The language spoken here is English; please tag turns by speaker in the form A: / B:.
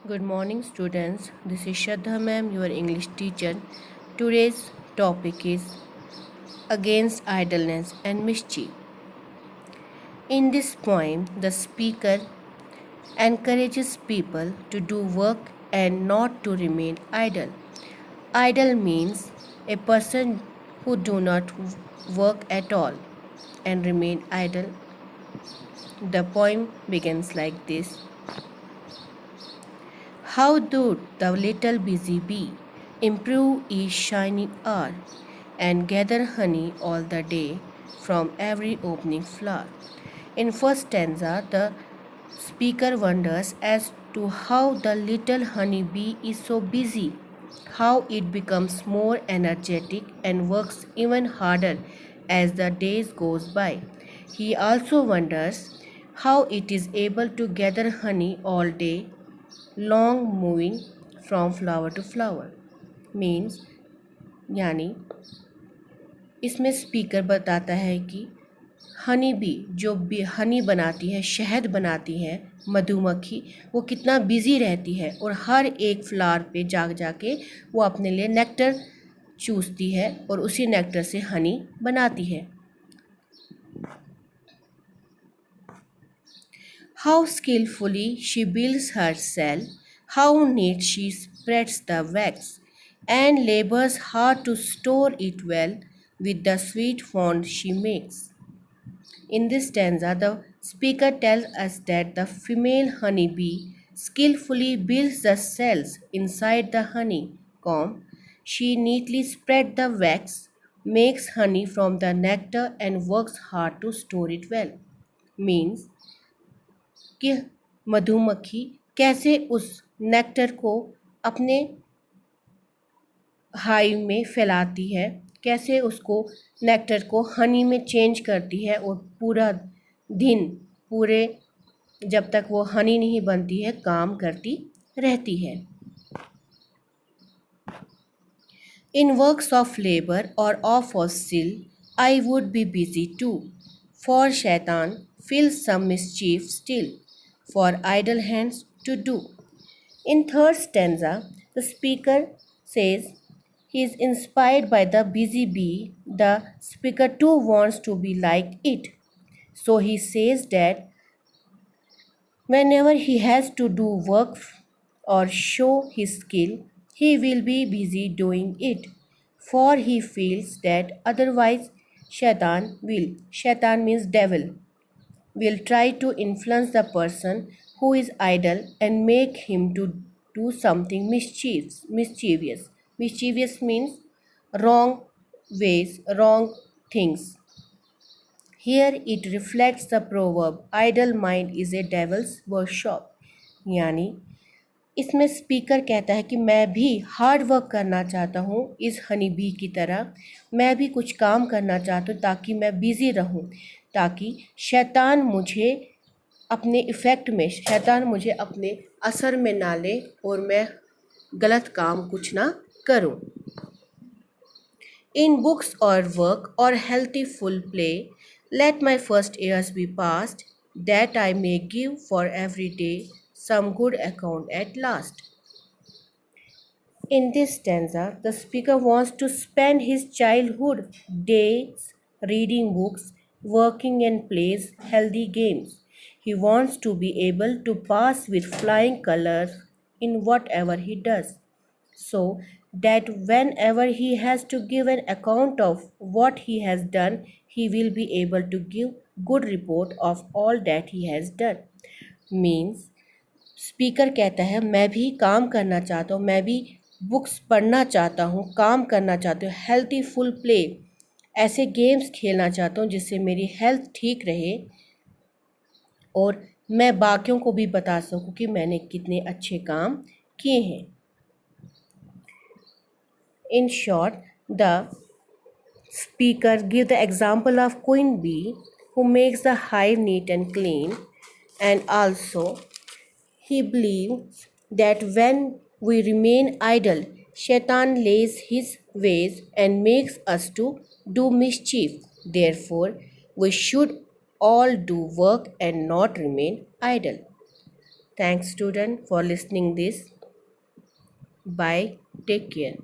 A: Good morning, students. This is Shraddha ma'am, your English teacher. Today's topic is Against Idleness and Mischief. In this poem, the speaker encourages people to do work and not to remain idle. Idle means a person who do not work at all and remain idle. The poem begins like this. How do the little busy bee improve each shining hour and gather honey all the day from every opening flower? In first stanza, the speaker wonders as to how the little honey bee is so busy, how it becomes more energetic and works even harder as the days goes by. He also wonders how it is able to gather honey all day long moving from flower to flower means यानी इसमें speaker बताता है कि honey bee जो भी हनी बनाती है, शहद बनाती है, मधुमक्खी वो कितना बिजी रहती है और हर एक फ्लावर पे जाके वो अपने लिए नेक्टर चूसती है और उसी नेक्टर से हनी बनाती है. How skillfully she builds her cell, how neat she spreads the wax, and labors hard to store it well with the sweet fond she makes. In this stanza, the speaker tells us that the female honey bee skillfully builds the cells inside the honey comb. She neatly spreads the wax, makes honey from the nectar, and works hard to store it well. Means कि मधुमक्खी कैसे उस nectar को अपने hive में फैलाती है, कैसे उसको नेक्टर को हनी में चेंज करती है और पूरा दिन पूरे जब तक वो हनी नहीं बनती है काम करती रहती है. In works of labor or of skill, I would be busy too, for Shaitan feels some mischief still, for idle hands to do. In third stanza, the speaker says he is inspired by the busy bee. The speaker too wants to be like it. So he says that whenever he has to do work or show his skill, he will be busy doing it, for he feels that otherwise Shaitan means devil, will try to influence the person who is idle and make him to do something mischievous. Mischievous means wrong ways, wrong things. Here it reflects the proverb, idle mind is a devil's workshop. यानी इसमें speaker कहता है कि मैं भी hard work करना चाहता हूँ इस हनी बी की तरह, मैं भी कुछ काम करना चाहता हूँ ताकि मैं बिज़ी रहूँ, ताकि शैतान मुझे अपने असर में ना ले और मैं गलत काम कुछ ना करूँ. In books or work or healthy full play, let my first years be past, that I may give for every day some good account at last. In this stanza, the speaker wants to spend his childhood days reading books, working and plays healthy games. He wants to be able to pass with flying colors in whatever he does, so that whenever he has to give an account of what he has done, he will be able to give good report of all that he has done. Means speaker कहता है मैं भी काम करना चाहता हूँ, मैं भी बुक्स पढ़ना चाहता हूँ, काम करना चाहता हूँ, हेल्थी फुल प्ले ऐसे गेम्स खेलना चाहता हूँ जिससे मेरी हेल्थ ठीक रहे और मैं बाकियों को भी बता सकूँ कि मैंने कितने अच्छे काम किए हैं. In short, the speaker gives the example of queen bee who makes the hive neat and clean, and also he believes that when we remain idle, Shaitan lays his ways and makes us to do mischief. Therefore, we should all do work and not remain idle. Thanks student for listening this. Bye. Take care.